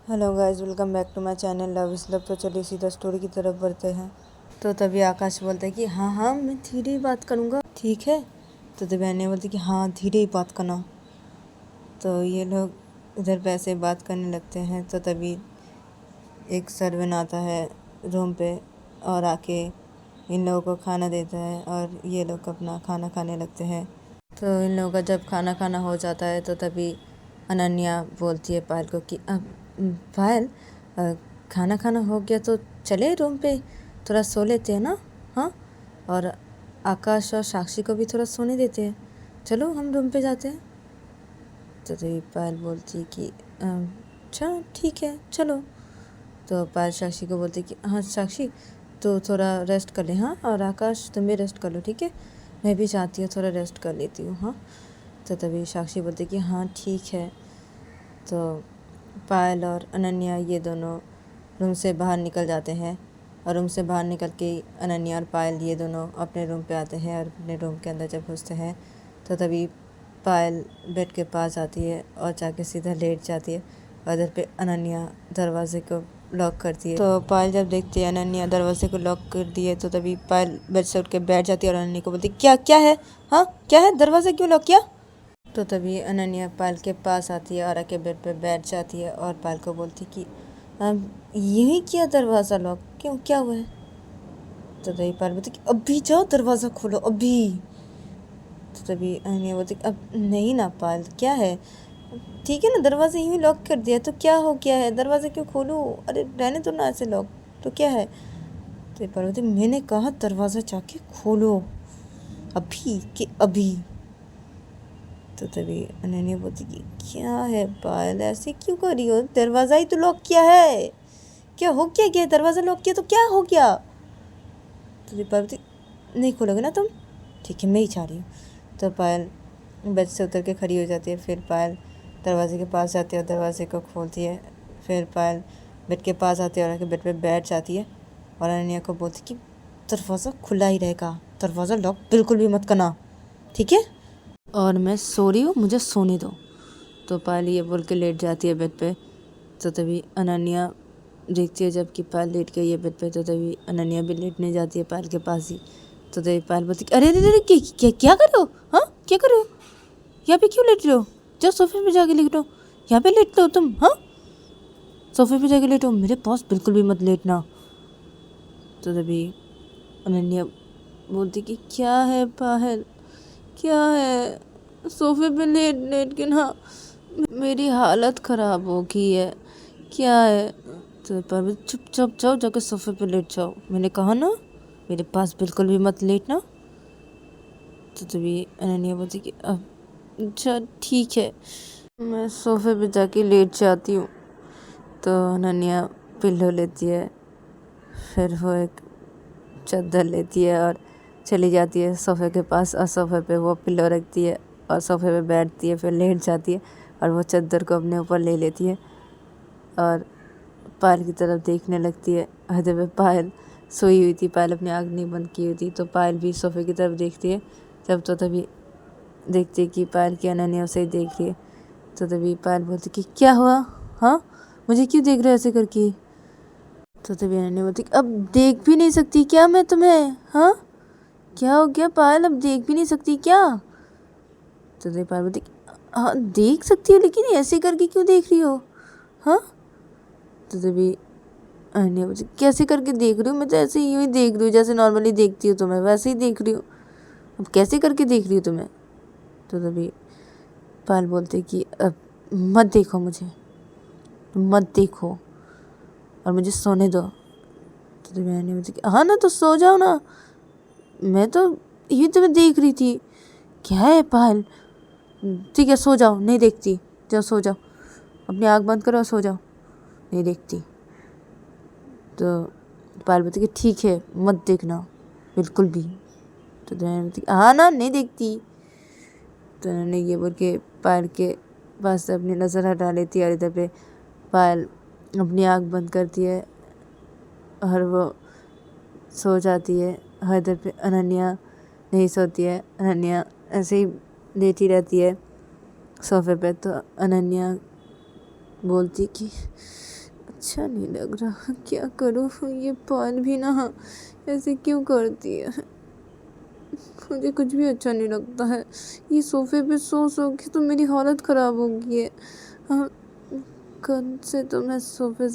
Hello guys, welcome back to my channel love is love. तो चलिए सीधा story की तरफ बढ़ते हैं। तो तभी आकाश बोलता है कि हाँ हाँ मैं धीरे ही बात करूँगा, ठीक है। तो तभी अन्य बोलती है कि हाँ धीरे ही बात करना। तो ये लोग इधर पे ऐसे बात करने लगते हैं। तो तभी एक सर्वेंट आता है रूम पे और आके इन लोगों को खाना देता है और ये लोग अपना खाना खाने लगते हैं। तो इन लोगों का जब खाना खाना हो जाता है तो तभी अनन्या बोलती है पायल को कि अब पायल, खाना खाना हो गया तो चले रूम पे थोड़ा सो लेते हैं ना। हाँ, और आकाश और साक्षी को भी थोड़ा सोने देते हैं। चलो हम रूम पे जाते हैं। तो तभी पायल बोलती है कि अच्छा ठीक है चलो। तो पायल साक्षी को बोलती है कि हाँ साक्षी तो थोड़ा रेस्ट कर ले। हाँ, और आकाश तुम भी रेस्ट कर लो, ठीक है। मैं भी चाहती हूँ थोड़ा रेस्ट कर लेती हूँ। हाँ, तो तभी साक्षी बोलती है कि हाँ ठीक है। तो पायल और अनन्या ये दोनों रूम से बाहर निकल जाते हैं और रूम से बाहर निकल के अनन्या और पायल ये दोनों अपने रूम पे आते हैं और अपने रूम के अंदर जब घुसते हैं तो तभी पायल बेड के पास आती है और जाके सीधा लेट जाती है और इधर पे अनन्या दरवाजे को लॉक करती है। तो पायल जब देखती है अनन्या दरवाजे को लॉक कर दिए तो तभी पायल बेड से उठ के बैठ जाती है और अनन्या को बोलती क्या क्या है, हाँ क्या है, दरवाज़ा क्यों लॉक किया। तो तभी अनन्या पायल के पास आती है और आके बेड पे बैठ जाती है और पायल को बोलती कि अब यही किया दरवाज़ा लॉक, क्यों क्या हुआ है। तो तभी पायल बोलती कि अभी जाओ दरवाज़ा खोलो अभी। तो तभी अनन्या बोलती अब नहीं ना पायल, क्या है, ठीक है ना, दरवाज़ा यूँ ही लॉक कर दिया तो क्या हो गया है, दरवाज़ा क्यों खोलूँ, अरे रहने दो ना ऐसे लॉक, तो क्या है। तो पायल बोलती मैंने कहा दरवाज़ा जाके खोलो अभी कि अभी। तो तभी अनन्या बोलती कि क्या है पायल, ऐसे क्यों कर रही हो, दरवाज़ा ही तो लॉक किया है, क्या हो क्या गया, दरवाज़ा लॉक किया तो क्या हो गया। तो पायल बोलती नहीं खोलोगे ना तुम, ठीक है मैं ही चाह रही हूँ। तो पायल बेड से उतर के खड़ी हो जाती है। फिर पायल दरवाजे के पास जाती है और दरवाजे को खोलती है। फिर पायल बेड के पास आती है और आके बेड पे बैठ जाती है और अनन्या को बोलती कि दरवाज़ा खुला ही रहेगा, दरवाज़ा लॉक बिल्कुल भी मत करना, ठीक है, और मैं सो रही हूँ मुझे सोने दो। तो पायल ये बोल के लेट जाती है बेड पे। तो तभी अनन्या देखती है जबकि पायल लेट गई है बेड पे। तो तभी अनन्या भी लेटने जाती है पायल के पास ही। तो तभी पायल बोलती अरे अरे अरे क्या कर रहे हो, हाँ क्या कर रहे हो, यहाँ पे क्यों लेट रहे हो, जाओ सोफे पे जाके लेटो, यहाँ पे लेट लो तुम, हाँ सोफे पे जाके लेटो, मेरे पास बिल्कुल भी मत लेटना। तो तभी अनन्या बोलती कि क्या है पायल, क्या है, सोफे पे लेट लेट के ना मेरी हालत ख़राब हो गई है, क्या है। तो पायल चुपचाप जाओ जाके सोफे पे लेट जाओ, मैंने कहा ना मेरे पास बिल्कुल भी मत लेटना। तो तभी अनन्या बोलती कि अब अच्छा ठीक है मैं सोफे पे जाके लेट जाती हूँ। तो अनन्या पिल्लो लेती है, फिर वो एक चादर लेती है और चली जाती है सोफे के पास और सोफे पे वो पिल्लो रखती है और सोफे पे बैठती है, फिर लेट जाती है और वो चादर को अपने ऊपर ले लेती है और पायल की तरफ देखने लगती है। हद पे पायल सोई हुई थी, पायल अपनी आँख नहीं बंद की हुई थी। तो पायल भी सोफे की तरफ देखती है जब, तो तभी देखती है कि पायल की अनन्या उसे ही देख रही है। तो तभी पायल बोलती कि क्या हुआ, हाँ मुझे क्यों देख रहे हो ऐसे करके। तो तभी अनन्या बोलती अब देख भी नहीं सकती क्या मैं तुम्हें, हाँ क्या हो गया पायल, अब देख भी नहीं सकती क्या। तो तभी पायल बोलती हाँ देख सकती हो लेकिन ऐसे करके क्यों देख रही हो, हाँ। तो तभी अनन्या बोलती कैसे करके देख रही हूँ, मैं तो ऐसे यूँ ही देख रही हूँ जैसे नॉर्मली देखती हूँ तुम्हें वैसे ही देख रही हूँ, अब कैसे करके देख रही हूँ तुम्हें। तो तभी पायल बोलते कि अब मत देखो मुझे, मत देखो और मुझे सोने दो। तो तभी अनन्या बोलती कि हाँ ना तो सो जाओ ना, मैं तो ये तुम्हें देख रही थी, क्या है पायल, ठीक है सो जाओ, नहीं देखती, जाओ सो जाओ, अपनी आँख बंद करो और सो जाओ, नहीं देखती। तो पायल बोलती कि ठीक है मत देखना बिल्कुल भी। तो मैंने बोलती हाँ ना नहीं देखती। तो उन्होंने ये बोल के पायल के पास से अपनी नज़र हटा लेती है और इधर पे पायल अपनी आँख बंद करती है और वो सो जाती है। और इधर पे अनन्या नहीं सोती है, अनन्या ऐसे ही लेटी रहती है सोफे पे। तो अनन्या बोलती कि अच्छा नहीं लग रहा, क्या करूँ। ये पायल भी ना ऐसे क्यों करती है, मुझे कुछ भी अच्छा नहीं लगता है। ये सोफ़े पे सो सो के तो मेरी हालत ख़राब हो गई है। हाँ, कल से तो मैं सोफ़े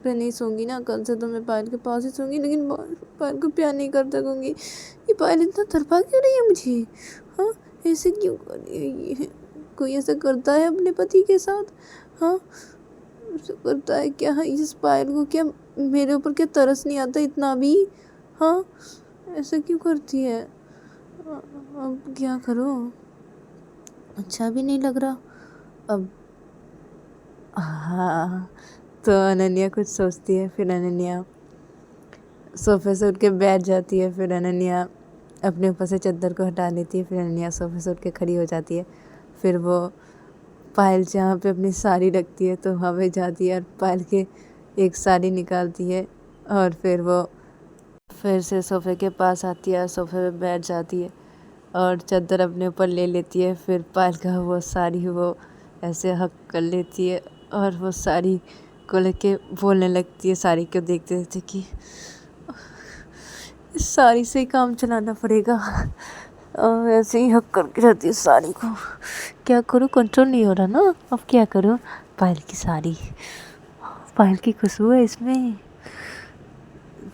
पे नहीं सोऊंगी ना, कल से तो मैं पायल के पास ही सोऊंगी, लेकिन पायल को प्यार नहीं कर सकूँगी। ये पायल इतना तड़पा क्यों रही है मुझे। हाँ, ऐसे क्यों कर रही है ये। कोई ऐसा करता है अपने पति के साथ। हाँ, ऐसा करता है क्या। हाँ, इस पायल को क्या मेरे ऊपर क्या तरस नहीं आता इतना भी। हाँ, ऐसा क्यों करती है। अब क्या करूँ, अच्छा भी नहीं लग रहा। अब हाँ, तो अनन्या कुछ सोचती है, फिर अनन्या सोफ़े से उठ के बैठ जाती है। फिर अनन्या अपने ऊपर से चादर को हटा लेती है। फिर अनन्या सोफ़े से उठ के खड़ी हो जाती है। फिर वो पायल जहाँ पे अपनी साड़ी रखती है तो वहाँ पे जाती है और पायल के एक साड़ी निकालती है और फिर वो फिर से सोफ़े के पास आती है और सोफ़े पे बैठ जाती है और चादर अपने ऊपर ले लेती है। फिर पायल का वो साड़ी वो ऐसे हक कर लेती है और वो साड़ी को लेके बोलने लगती है, साड़ी को देखते देखते कि इस साड़ी से ही काम चलाना पड़ेगा। और ऐसे ही हक करके रहती है साड़ी को। क्या करूँ, कंट्रोल नहीं हो रहा ना, अब क्या करूँ। पायल की साड़ी, पायल की खुशबू है इसमें।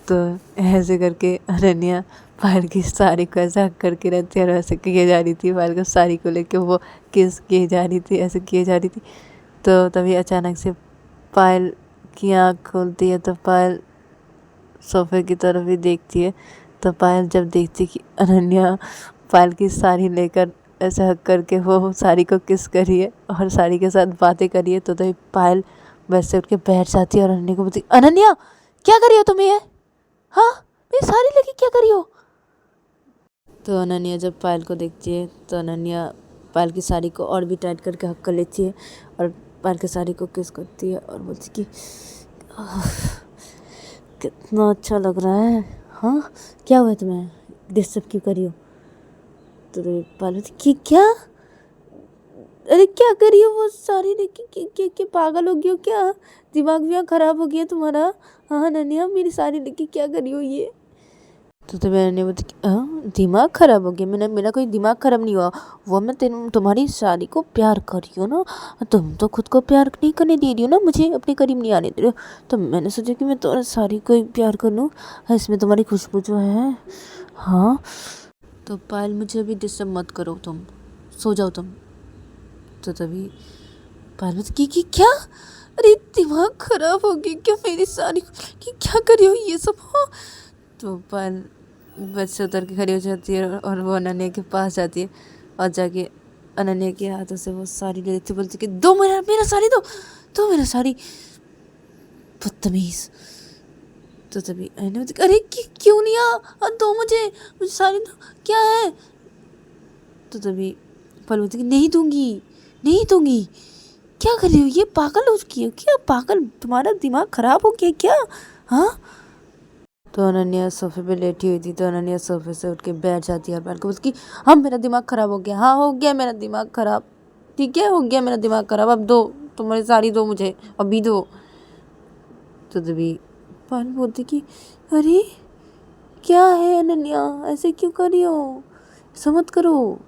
तो ऐसे करके अनन्या पायल की साड़ी को ऐसा हक करके रहती है और ऐसे किए जा रही थी। पायल को साड़ी को लेके वो किस किए जा रही थी, ऐसे किए जा रही थी। तो तभी अचानक से पायल की आँख खोलती है तो पायल सोफ़े की तरफ ही देखती है। तो पायल जब देखती कि अनन्या पायल की साड़ी लेकर ऐसे हक करके वो साड़ी को किस करी है और साड़ी के साथ बातें करी है, तो तभी पायल बस से उठ के बैठ जाती है और अनन्या को बोलती, अनन्या क्या करी हो तुम ये। हाँ, मेरी साड़ी लेके क्या करी हो। तो अनन्या जब पायल को देखती है तो अनन्या पायल की साड़ी को और भी टाइट करके हक कर लेती है और पायल की साड़ी को किस करती है और बोलती कि कितना अच्छा लग रहा है। हाँ, क्या हुआ तुम्हें, डिस्टर्ब क्यों करी हो। तो पायल बोलती कि क्या, अरे क्या करी हो वो साड़ी लेके, क्या पागल हो गई हो क्या, दिमाग भी खराब हो गया तुम्हारा। हाँ अनन्या, मेरी साड़ी लेके क्या करी हो ये। तो मैंने बोलती दिमाग ख़राब हो गया, मेरा कोई दिमाग ख़राब नहीं हुआ। वो मैं तुम्हारी साड़ी को प्यार कर रही हो ना, तुम तो खुद को प्यार नहीं करने दे रही हो ना, मुझे अपने करीब नहीं आने दे रही हो। तो मैंने सोचा कि मैं तुम्हारी साड़ी को ही प्यार कर लूँ, इसमें तुम्हारी खुशबू जो है। हाँ, तो पायल मुझे अभी डिस्टर्ब मत करो, तुम सो जाओ तुम। तो तभी पायल बोलती कि क्या, अरे दिमाग ख़राब हो गया क्या, मेरी साड़ी कि क्या करी हो ये सब। हाँ, तो पायल बस से उतर के खड़ी हो जाती है और वो अनन्या के पास जाती है और जाके अनन्या के हाथों से वो साड़ी ले लेती, बोलती कि दो मेरा साड़ी, दो मेरा साड़ी, बदतमीज। तो तभी अनन्या बोलती अरे क्यों नहीं दो मुझे साड़ी दो, क्या है। तो तभी पायल बोलती कि नहीं दूंगी। क्या कर रही हो, ये पागल हो चुकी है क्या, पागल, तुम्हारा दिमाग खराब हो गया क्या। हाँ, तो अनन्या सोफ़े पे लेटी हुई थी तो अनन्या सोफ़े से उठ के बैठ जाती है और पायल को बोलती कि हाँ मेरा दिमाग ख़राब हो गया, हाँ हो गया मेरा दिमाग ख़राब, ठीक है हो गया मेरा दिमाग ख़राब, अब दो तुम्हारी साड़ी दो मुझे, अभी दो। तो तभी पायल बोलती कि अरे क्या है अनन्या, ऐसे क्यों कर रही हो, ऐसा मत करो,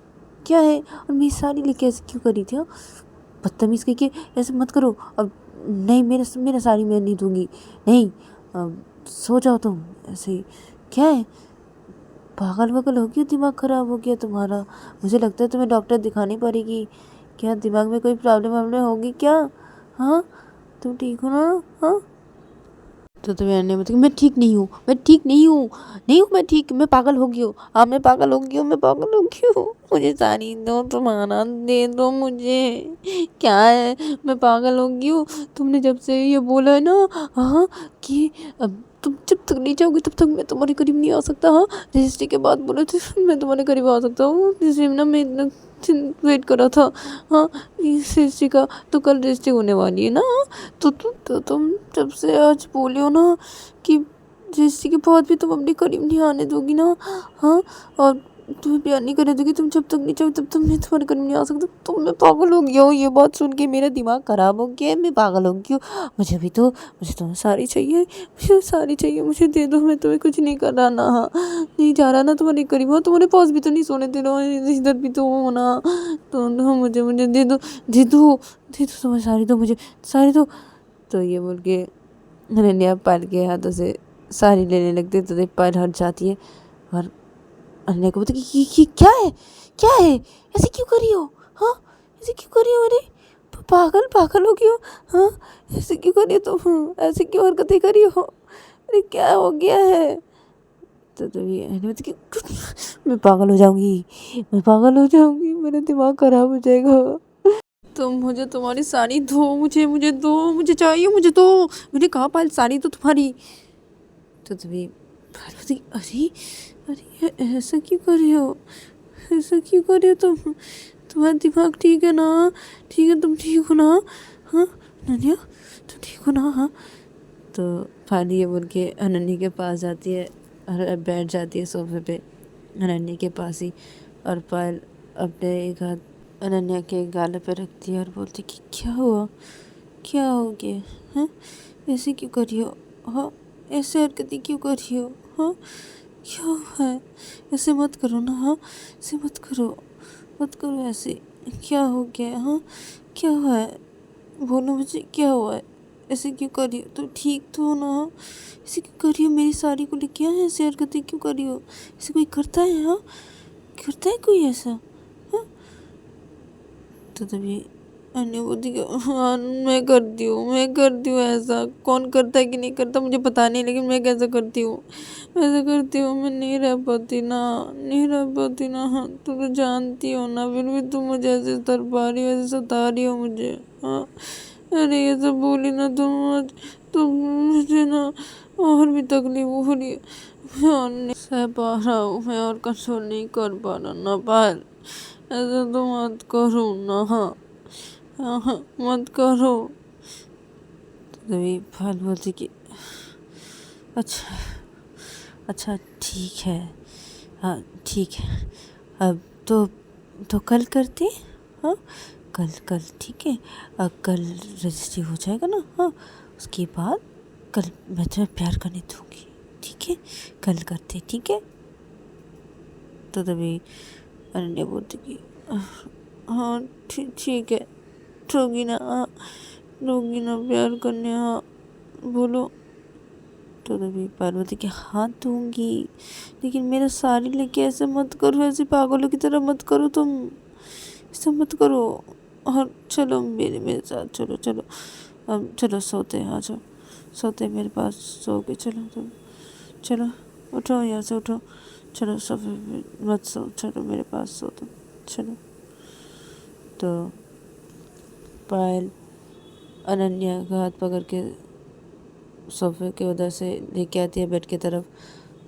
क्या है, और मेरी साड़ी लेके ऐसे क्यों करी थी। बदतमीज़ कह के ऐसे मत करो, अब नहीं मेरा साड़ी मैं नहीं दूँगी, नहीं अब सो जाओ तुम ऐसे ही। क्या है, पागल वागल हो गया, दिमाग ख़राब हो गया तुम्हारा, मुझे लगता है तुम्हें डॉक्टर दिखानी पड़ेगी, क्या दिमाग में कोई प्रॉब्लम वॉब्लम होगी क्या। हाँ, तुम ठीक हो ना। हाँ, तो तुम्हें अन्य मतलब मैं ठीक नहीं हूँ, मैं ठीक, मैं पागल हो गई हूँ। हाँ मैं पागल हो गई हूँ, मुझे साड़ी दो, तुम्हारा दे दो मुझे, क्या है मैं पागल हो गई हूँ। तुमने जब से ये बोला है ना, हाँ कि अब तुम जब तक नहीं जाओगी तब तक मैं तुम्हारे करीब नहीं आ सकता। हाँ, रजिस्ट्री के बाद बोले थे मैं तुम्हारे करीब आ सकता हूँ, जिसमें ना मैं इतना वेट कर रहा था। हाँ, इस रजिस्ट्री का तो कल रजिस्ट्री होने वाली है ना, तो तुम जब से आज बोले हो ना कि रजिस्ट्री के बाद भी तुम अपने करीब नहीं आने दोगी ना। हाँ, और तुम्हें प्यार नहीं करने दूंगी, तुम जब तक नहीं चाहो तब तक मैं तुम्हारे घर में नहीं आ सकता। तुम मैं पागल हो गया हूँ, ये बात सुन के मेरा दिमाग खराब हो गया है, मैं पागल हो गई हूँ। मुझे तो साड़ी चाहिए, मुझे साड़ी चाहिए, मुझे दे दो, मैं तुम्हें कुछ नहीं कर रहा ना, हाँ नहीं जा रहा ना तुम्हारे करीब, हाँ तुम्हारे पास भी तो नहीं सोने दे रहा, इधर भी तो हो ना, तो मुझे मुझे दे दो दे दो दे दो, तुम्हारी साड़ी दो, मुझे साड़ी दो। तो ये बोल के अनन्या पायल के हाथों से साड़ी लेने लगती है, तो पायल हट जाती है और अनन्या को बोलती है कि ये क्या है, ऐसे क्यों करी हो, हाँ ऐसे क्यों करी हो, अरे पागल पागल हो गई हो, हाँ ऐसे क्यों करी हो तुम, ऐसे क्यों हरकतें करी हो, अरे क्या हो गया है। तो ये अनन्या बोलती कि मैं पागल हो जाऊंगी, मेरा दिमाग खराब हो जाएगा। तुम मुझे तुम्हारी साड़ी दो, मुझे दो, मुझे चाहिए, मुझे दो, मैंने कहा पायल साड़ी तो तुम्हारी। तो तभी पार्वती, अरे अरे ऐसा क्यों कर रहे हो, ऐसा क्यों कर रहे हो तुम, तुम्हारा दिमाग ठीक है ना, ठीक है तुम ठीक हो ना, हाँ अनन्या तुम ठीक हो ना, हाँ। तो पायल ये बोल के अनन्या के पास जाती है और बैठ जाती है सोफे पे अनन्या के पास ही, और पायल अपने एक हाथ अनन्या के गाल पे रखती है और बोलती कि क्या हुआ, क्या हो गया, हाँ ऐसे क्यों कर रही हो, हाँ ऐसे हरकतें क्यों कर रही हो, हाँ क्या हुआ है, ऐसे मत करो ना, हाँ ऐसे मत करो ऐसे, क्या हो गया, हाँ क्या हुआ है, बोलो मुझे क्या हुआ है, ऐसे क्यों कर रही हो, तो ठीक तो हो ना, हाँ ऐसे क्यों कर रही हो, मेरी साड़ी को लेके आए ऐसे हरकतें क्यों कर रही हो, ऐसे कोई करता है, हाँ करता है कोई ऐसा, हाँ। तो तभी अन्य बोलती कि हाँ मैं करती हूँ ऐसा, कौन करता है कि नहीं करता मुझे पता नहीं, लेकिन मैं कैसे करती हूँ, मैं नहीं रह पाती ना, हाँ तुम तो जानती हो ना, फिर भी तुम मुझे ऐसे तरपा रही हो, ऐसे सता रही हो मुझे, हाँ अरे ये सब बोली ना तुम मुझे ना और भी तकलीफ हो रही है, मैं और नहीं सह पा रहा हूँ, मैं और कंट्रोल नहीं कर पा रहा ना पायल, ऐसा तो मत करो ना, हाँ हाँ मत करो। तभी पायल बोलती कि अच्छा अच्छा ठीक है, हाँ ठीक है, अब तो कल करते, हाँ कल ठीक है, अब कल रजिस्ट्री हो जाएगा ना, हाँ उसके बाद कल मैं तुम्हें प्यार करने दूँगी, ठीक है कल करते, ठीक है। तो तभी अनन्या बोलती कि हाँ ठीक है, ठोगी ना प्यार करने, हाँ बोलो। तो तभी पार्वती के हाथ दूंगी, लेकिन मेरा साड़ी लेके ऐसे मत करो, ऐसे पागलों की तरह मत करो तुम, ऐसे मत करो, और चलो मेरे साथ चलो अब चलो सोते हैं, आ जाओ सोते मेरे पास, सो के चलो तुम, चलो उठो यहाँ से उठो, चलो सोफे पे मत सो, चलो मेरे पास सो तुम, चलो। तो पायल अनन्या का हाथ पकड़ के सोफे के उधर से लेके आती है बेड की तरफ,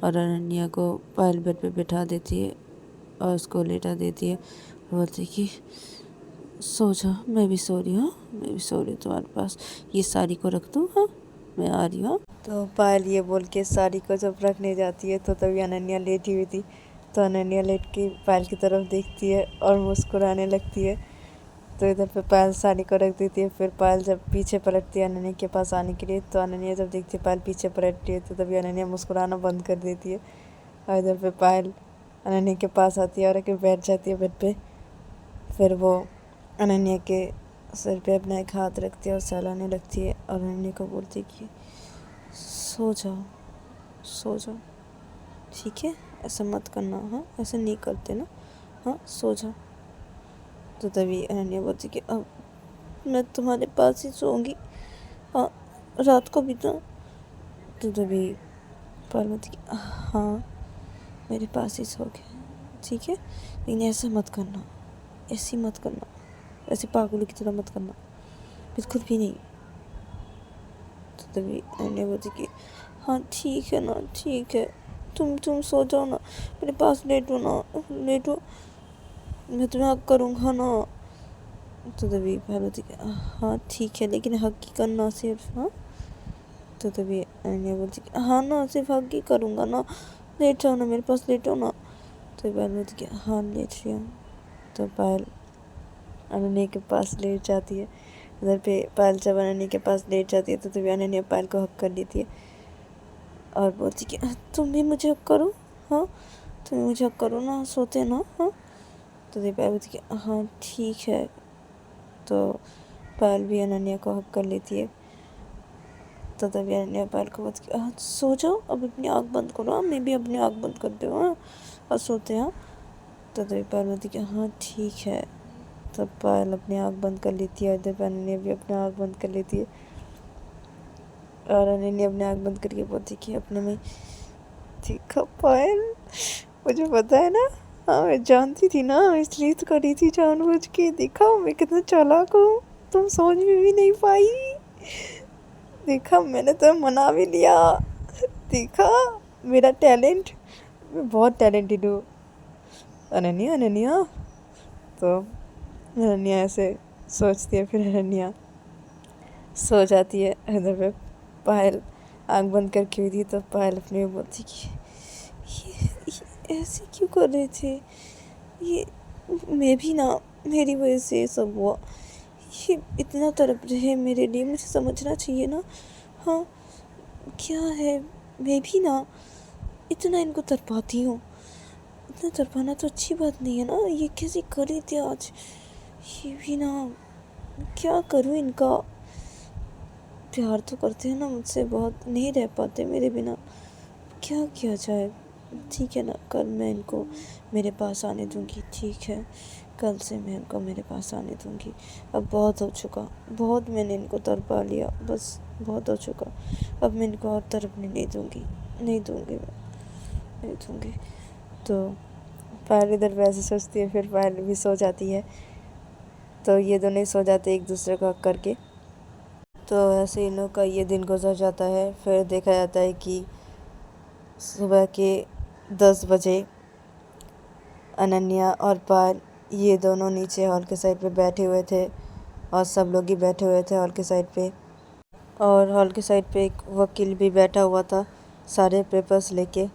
और अनन्या को पायल बेड पे बिठा देती है और उसको लेटा देती है, बोलती कि सो जा, मैं भी सो रही हूँ, तुम्हारे पास, ये साड़ी को रख दो, हाँ मैं आ रही हूँ। तो पायल ये बोल के साड़ी को जब रखने जाती है तो तभी अनन्या लेटी हुई थी, तो अनन्या लेट के पायल की तरफ देखती है और मुस्कुराने लगती है, तो इधर पे पायल साड़ी को रख देती है। फिर पायल जब पीछे पलटती है अनन्या के पास आने के लिए, तो अनन्या जब देखती है पायल पीछे पलटती है, तो तभी अनन्या मुस्कुराना बंद कर देती है, और इधर पे पायल अनन्या के पास आती है और आके बैठ जाती है बेड पे। फिर वो अनन्या के सिर पे अपना एक हाथ रखती है और सहलाने लगती है, और अनन्या को बोलती है कि सो जाओ ठीक है, ऐसा मत करना, हाँ ऐसा नहीं करते ना, हाँ सो जाओ। तो तभी अनन्या बोलती कि अब मैं तुम्हारे पास ही सोऊंगी, हाँ रात को भी तो तभी पार्वती की हाँ मेरे पास ही सोओगे, ठीक है, लेकिन ऐसा मत करना, ऐसे पागलों की तरह मत करना, बिल्कुल भी नहीं। तो तभी अनन्या बोलती कि हाँ ठीक है ना, ठीक है, तुम सो जाओ ना, मेरे पास लेटो, मैं तुम्हें हक करूँगा ना। तो तभी पार्वती हाँ ठीक है, लेकिन हक ही करना सिर्फ, हाँ। तो तभी अनन्या बोलती हाँ ना, सिर्फ हक ही करूँगा ना, लेट जाओ ना मेरे पास, लेटो ना। तो पायल बोलती कि हाँ लेट रही हूँ। तो पायल अनन्या के पास लेट जाती है। इधर पे पायल जब अनन्या के पास लेट जाती है तो तभी अनन्या पायल को हक कर लेती है और बोलती कि तुम भी मुझे हक करो, हाँ तुम मुझे हक करो ना, सोते ना, हाँ। तो तभी पायल बोलती कि हाँ ठीक है। तो पायल भी अनन्या को हक कर लेती है। तो तभी अनन्या पायल को बोलती कि सो जाओ, अब अपनी आँख बंद करो, हाँ मैं भी अपनी आँख बंद करती हूँ, हाँ और सोते हैं। तो तभी पायल बोलती कि हाँ ठीक है। तब पायल अपनी आँख बंद कर लेती है, इधर अनन्या भी अपनी आँख बंद कर लेती है और अनन्या अपनी आँख बंद करके बोलती कि अपने में, देखा पायल, मुझे पता है ना, हाँ मैं जानती थी ना, इसलिए तो करी थी जानबूझ के, देखा मैं कितना चालाक हूँ, तुम समझ में भी नहीं पाई, देखा मैंने तो मना भी लिया, देखा मेरा टैलेंट, मैं बहुत टैलेंटेड हूँ। अनन्या अनन्या, तो अनन्या ऐसे सोचती है, फिर अनन्या सो जाती है। इधर पे पायल आँख बंद करके हुई थी, तो पायल अपने में बोलती कि ये ऐसे क्यों कर रहे थे, ये मैं भी ना, मेरी वजह से सब हुआ, ये इतना तड़प रहे मेरे लिए, मुझे समझना चाहिए ना, हाँ क्या है, मैं भी ना इतना इनको तड़पाती हूँ, इतना तड़पाना तो अच्छी बात नहीं है ना, ये कैसे कर रही थी आज, ये भी ना, क्या करूँ इनका, प्यार तो करते हैं ना मुझसे बहुत, नहीं रह पाते मेरे बिना, क्या किया जाए। ठीक है ना, कल मैं इनको मेरे पास आने दूंगी, ठीक है कल से मैं इनको मेरे पास आने दूंगी। अब बहुत हो चुका, बहुत मैंने इनको तड़पा लिया, बस बहुत हो चुका, अब मैं इनको और तड़पने नहीं दूंगी, नहीं दूंगी, मैं नहीं दूंगी। तो पायल इधर वैसे सोचती है, फिर पायल भी सो जाती है। तो ये दोनों ही सो जाते एक दूसरे को हक करके। तो ऐसे इन लोग का ये दिन गुजर जाता है। फिर देखा जाता है कि सुबह के 10 बजे अनन्या और पायल ये दोनों नीचे हॉल के साइड पे बैठे हुए थे और सब लोग ही बैठे हुए थे हॉल के साइड पे। और हॉल के साइड पे एक वकील भी बैठा हुआ था सारे पेपर्स लेके।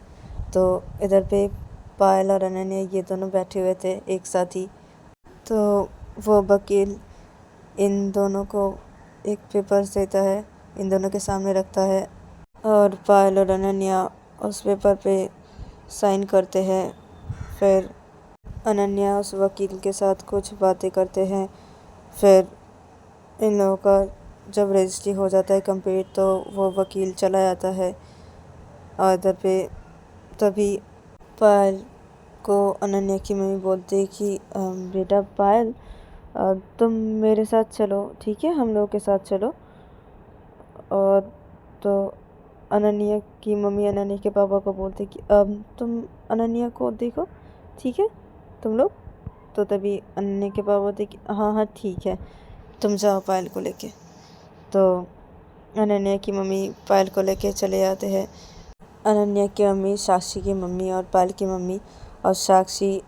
तो इधर पे पायल और अनन्या ये दोनों बैठे हुए थे एक साथ ही। तो वो वकील इन दोनों को एक पेपर देता है, इन दोनों के सामने रखता है और पायल और अनन्या उस पेपर पे साइन करते हैं। फिर अनन्या उस वकील के साथ कुछ बातें करते हैं। फिर इन लोगों का जब रजिस्ट्री हो जाता है कंप्लीट, तो वो वकील चला जाता है और इधर पे तभी पायल को अनन्या की मम्मी बोलती है कि बेटा पायल, तुम मेरे साथ चलो, ठीक है हम लोगों के साथ चलो। और तो अनन्या की मम्मी अनन्या के पापा को बोलते कि तुम अनन्या को देखो, ठीक है तुम लोग। तो तभी अनन्या के पापा बोलते कि हाँ हाँ ठीक है, तुम जाओ पायल को लेके। तो अनन्या की मम्मी पायल को लेके चले जाते हैं। अनन्या की मम्मी साक्षी की मम्मी और पायल की मम्मी, और साक्षी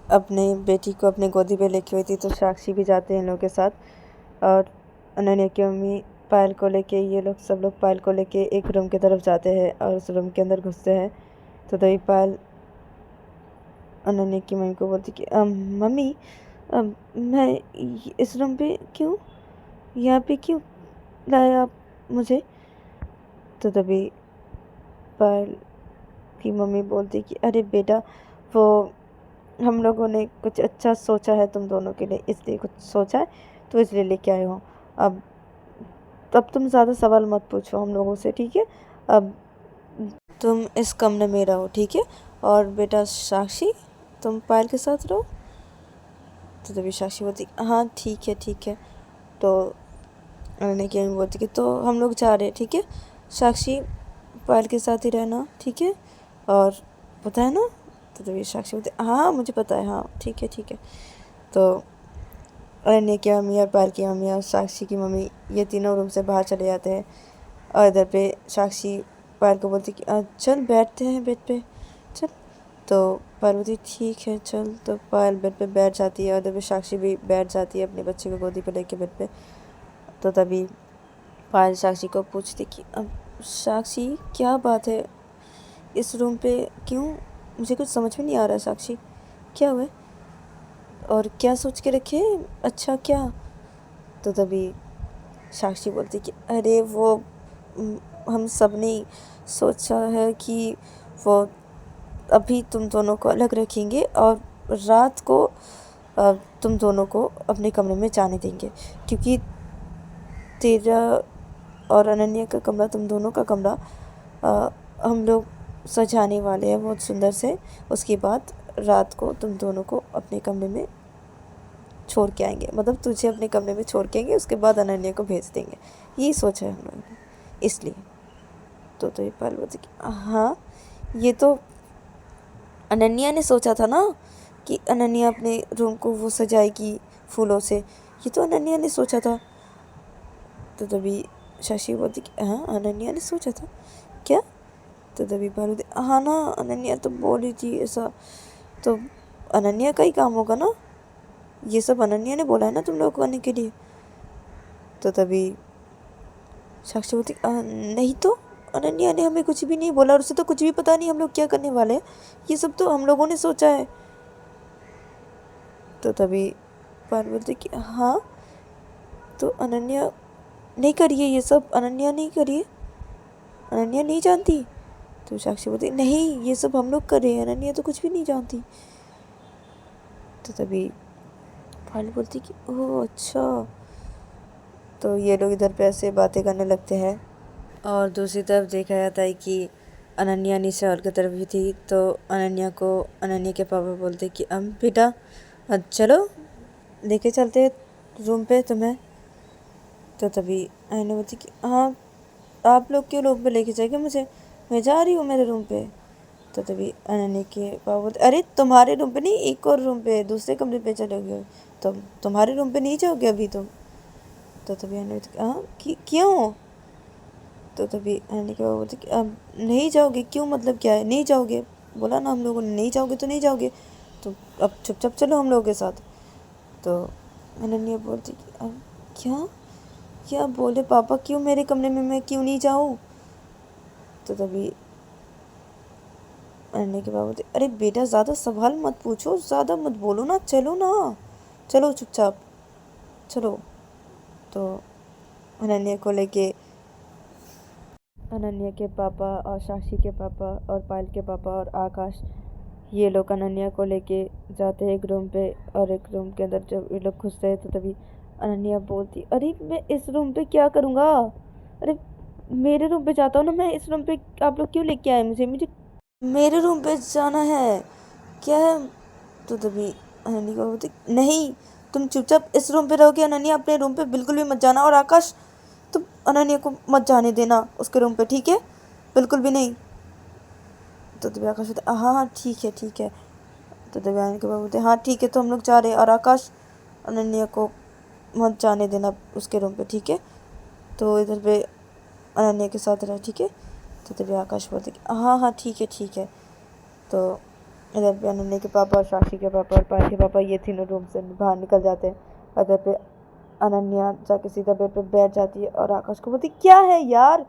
अपने बेटी को अपने गोदी पे लेके हुई थी, तो साक्षी भी जाते हैं इन लोगों के साथ। और अनन्या की मम्मी पायल को लेके, ये लोग सब लोग पायल को लेके एक रूम की तरफ जाते हैं और उस रूम के अंदर घुसते हैं। तो तभी पायल अनन्या की मम्मी को बोलती कि मम्मी, मैं इस रूम पे क्यों, यहाँ पे क्यों लाया आप मुझे। तो तभी पायल की मम्मी बोलती कि अरे बेटा, वो हम लोगों ने कुछ अच्छा सोचा है तुम दोनों के लिए, इसलिए कुछ सोचा है तो इसलिए लेके आए हो। अब तुम ज़्यादा सवाल मत पूछो हम लोगों से, ठीक है। अब तुम इस कमरे में रहो, ठीक है। और बेटा साक्षी, तुम पायल के साथ रहो। तो तभी साक्षी बोलती हाँ ठीक है ठीक है। तो अनन्या की मम्मी बोलती कि तो हम लोग जा रहे हैं, ठीक है साक्षी, पायल के साथ ही रहना, ठीक है, और पता है ना। तो तभी साक्षी बोलती हाँ मुझे पता है, हाँ ठीक है ठीक है। तो अनन्या की मम्मी और पायल की मम्मी और साक्षी की मम्मी ये तीनों रूम से बाहर चले जाते हैं। और इधर पे साक्षी पायल को बोलती कि चल बैठते हैं बेड पे, चल। तो पायल बोलती ठीक है चल। तो पायल बेड पे बैठ जाती है और इधर पे साक्षी भी बैठ जाती है अपने बच्चे को गोदी पे लेके बेड पे। तो तभी पायल साक्षी को पूछती कि अब साक्षी क्या बात है, इस रूम पे क्यों, मुझे कुछ समझ में नहीं आ रहा है साक्षी। क्या हुआ? और क्या सोच के रखे? अच्छा क्या? तो तभी साक्षी बोलती कि अरे वो हम सब ने सोचा है कि वो अभी तुम दोनों को अलग रखेंगे और रात को तुम दोनों को अपने कमरे में जाने देंगे, क्योंकि तेरा और अनन्या का कमरा, तुम दोनों का कमरा हम लोग सजाने वाले हैं बहुत सुंदर से। उसके बाद रात को तुम दोनों को अपने कमरे में छोड़ के आएंगे, मतलब तुझे अपने कमरे में छोड़ के आएंगे, उसके बाद अनन्या को भेज देंगे। यही सोचा है हम लोगों ने, इसलिए। तो ये पायल बोलती कि हाँ, ये तो अनन्या ने सोचा था ना कि अनन्या अपने रूम को वो सजाएगी फूलों से, ये तो अनन्या ने सोचा था। तो तभी शशि बोलती कि हाँ, अनन्या ने सोचा था क्या? तो तभी पायल बोलती हाँ ना, अनन्या तो बोली थी ऐसा, तो अनन्या का ही काम होगा ना, ये सब अनन्या ने बोला है ना तुम लोग को करने के लिए। तो तभी साक्षी बोलती नहीं तो, अनन्या ने हमें कुछ भी नहीं बोला और उसे तो कुछ भी पता नहीं हम लोग क्या करने वाले हैं, ये सब तो हम लोगों ने सोचा है। तो तभी पायल बोलती कि हाँ, तो अनन्या नहीं करिए ये सब, अनन्या नहीं करिए, अनन्या नहीं जानती। तो साक्षी बोलती नहीं, ये सब हम लोग कर रहे हैं, अनन्या तो कुछ भी नहीं जानती। तो तभी पायल बोलती कि ओह अच्छा। तो ये लोग इधर पे ऐसे बातें करने लगते हैं और दूसरी तरफ देखा जाता है कि अनन्या निशा हॉल की तरफ भी थी। तो अनन्या को अनन्या के पापा बोलते कि बेटा चलो लेके चलते रूम पे तुम्हें। तो तभी अनन्या बोलती कि हाँ, आप लोग क्यों रूम पे लेके जाएंगे मुझे, मैं जा रही हूँ मेरे रूम पे। तो तभी अनन्या के पापा बोलते अरे तुम्हारे रूम पे नहीं, एक और रूम पे, दूसरे कमरे पे चलोगे, तुम्हारे रूम पे नहीं जाओगे अभी तुम। तो तभी अनन्या बोलती हाँ क्यों? तो तभी अनन्या के पापा बोलते कि अब नहीं जाओगे क्यों, मतलब क्या है नहीं जाओगे, बोला ना हम लोगों ने नहीं जाओगे तो नहीं जाओगे, तो अब चुपचाप चलो हम लोगों के साथ। तो अनन्या बोलती कि अब क्या क्या बोले पापा, क्यों मेरे कमरे में, मैं क्यों नहीं जाऊँ? तो तभी अनन्या के पापा बोलते अरे बेटा ज़्यादा सवाल मत पूछो, ज़्यादा मत बोलो ना, चलो ना, चलो चुपचाप चलो। तो अनन्या को लेके अनन्या के पापा और साक्षी के पापा और पायल के पापा और आकाश, ये लोग अनन्या को लेके जाते हैं एक रूम पे। और एक रूम के अंदर जब ये लोग घुसते हैं तो तभी अनन्या बोलती अरे मैं इस रूम पे क्या करूँगा, अरे मेरे रूम पे जाता हूँ ना, मैं इस रूम पे आप लोग क्यों लेके आए मुझे, मुझे मेरे रूम पे जाना है, क्या है? तो तभी अनन्या को बोलती नहीं, तुम चुपचाप इस रूम पे रहोगे, अनन्या अपने रूम पे बिल्कुल भी मत जाना, और आकाश तुम अनन्या को मत जाने देना उसके रूम पे, ठीक है, बिल्कुल भी नहीं। तो तभी आकाश बोलते हाँ हाँ ठीक है ठीक है। तो तभी अनन्या के पापा बोलते हाँ ठीक है, तो हम लोग जा रहे हैं, और आकाश अनन्या को मत जाने देना उसके रूम पे, ठीक है, तो इधर पे अनन्या के साथ रहे, ठीक है। तो तभी आकाश बोलते कि हाँ हाँ ठीक है ठीक है। तो इधर पे अनन्या के पापा और साक्षी के पापा और पायल के पापा ये तीनों रूम से बाहर निकल जाते हैं। इधर पे अनन्या जाके सीधा बेड पे बैठ जाती है और आकाश को बोलती क्या है यार,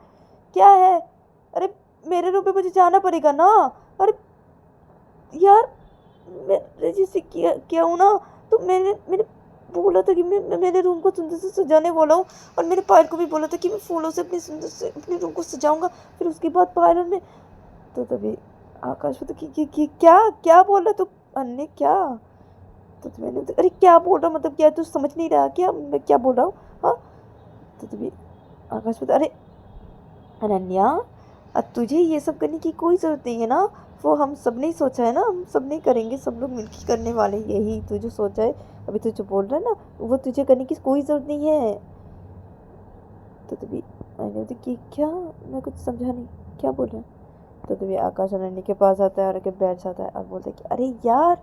क्या है, अरे मेरे रूम पे मुझे जाना पड़ेगा ना, अरे यार मैं जैसे क्या हूँ ना, तो मैंने मैंने बोला था कि मैं मेरे रूम को सुंदर से सजाने वाला हूँ, और मेरे पायल को भी बोला था कि मैं फूलों से अपनी सुंदर से अपने रूम को सजाऊंगा, फिर उसके बाद पायल ने। तो तभी आकाश बोलता कि क्या क्या बोल रहा तू अन्य क्या? तो मैंने अरे क्या बोल रहा, मतलब क्या तू समझ नहीं रहा क्या मैं क्या बोल रहा हूँ? हाँ। तो तभी आकाश बोलता अरे अनन्या, अब तुझे ये सब करने की कोई ज़रूरत नहीं है ना, वो हम सब ने ही सोचा है ना, हम सब नहीं करेंगे, सब लोग मिलकर करने वाले हैं, यही तू जो सोचा है अभी तू जो बोल रहा है ना, वो तुझे करने की कोई ज़रूरत नहीं है। तो तभी अनन्या बोलती कि क्या, मैं कुछ समझा नहीं, क्या बोल रहा है? तो तभी आकाश अनन्या के पास आता है और आके बैठ जाता है और बोलता है कि अरे यार,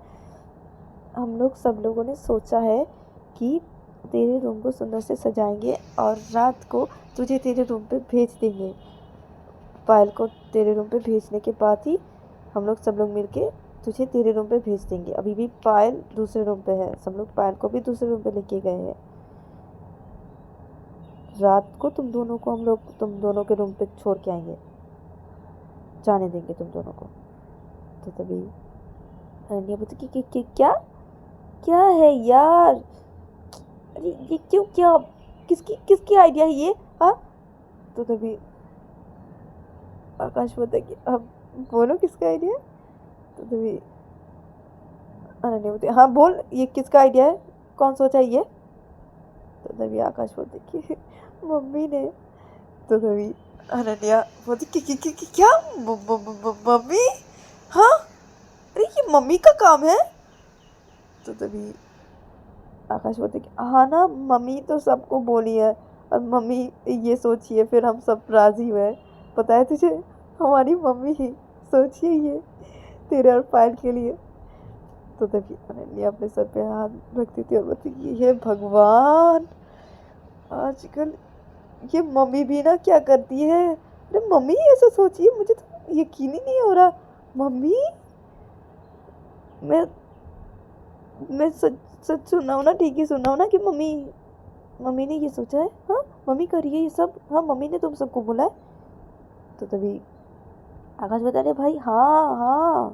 हम लोग सब लोगों ने सोचा है कि तेरे रूम को सुंदर से सजाएंगे और रात को तुझे तेरे रूम पे भेज देंगे, पायल को तेरे रूम पे भेजने के बाद ही हम लोग सब लोग मिलके तुझे तेरे रूम पे भेज देंगे। अभी भी पायल दूसरे रूम पे है, सब लोग पायल को भी दूसरे रूम पे लेके गए हैं, रात को तुम दोनों को हम लोग तुम दोनों के रूम पे छोड़ के आएंगे, जाने देंगे तुम दोनों को। तो तभी अनन्या बोलती कि क्या क्या है यार, अरे ये क्यों, क्या किसकी किसकी आइडिया है ये, हाँ। तो तभी आकाश बोलता है कि अब बोलो किसका आइडिया है। तो तभी अनन्या बोलती है हाँ बोल, ये किसका आइडिया है, कौन सोचा ये। तो तभी आकाश बोलते कि मम्मी ने। तो तभी अनन्या बोलती कि क्या मम्मी, हाँ अरे ये मम्मी का काम है। तो तभी आकाश बोलते कि हाँ ना, मम्मी तो सबको बोली है और मम्मी ये सोचिए फिर हम सब राजी हुए, पता है तुझे, हमारी मम्मी ही सोचिए ये तेरे और पायल के लिए। तो तभी अनन्या अपने सर पे हाथ रखती थी और बोलती कि हे भगवान, आजकल ये मम्मी भी ना क्या करती है, अरे मम्मी ऐसा सोचिए, मुझे तो यकीन ही नहीं हो रहा। मम्मी, मैं सच सच सुन रहा हूँ ना, ठीक ही सुन रहा हूँ ना कि मम्मी मम्मी ने ये सोचा है, हाँ मम्मी करिए ये सब, हाँ मम्मी ने तुम सबको बोला है। तो तभी आकाश बता रहे भाई हाँ हाँ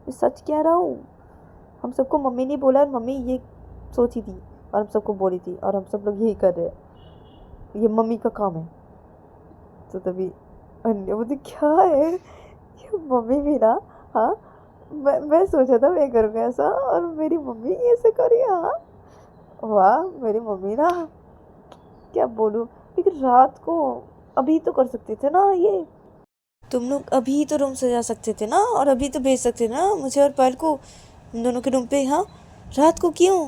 मैं सच कह रहा हूँ, हम सबको मम्मी ने बोला और मम्मी ये सोची थी और हम सबको बोली थी और हम सब लोग यही कर रहे हैं, ये मम्मी का काम है। तो तभी अन्य बोलती क्या है ये मम्मी भी ना, हाँ मैं सोचा था मैं करूँगा ऐसा और मेरी मम्मी ये ऐसे करी, हाँ वाह मेरी मम्मी ना, क्या बोलूँ। लेकिन रात को अभी तो कर सकते थे ना ये, तुम लोग अभी तो रूम सजा सकते थे ना और अभी तो भेज सकते थे ना मुझे और पायल को हम दोनों के रूम पे, हाँ रात को क्यों।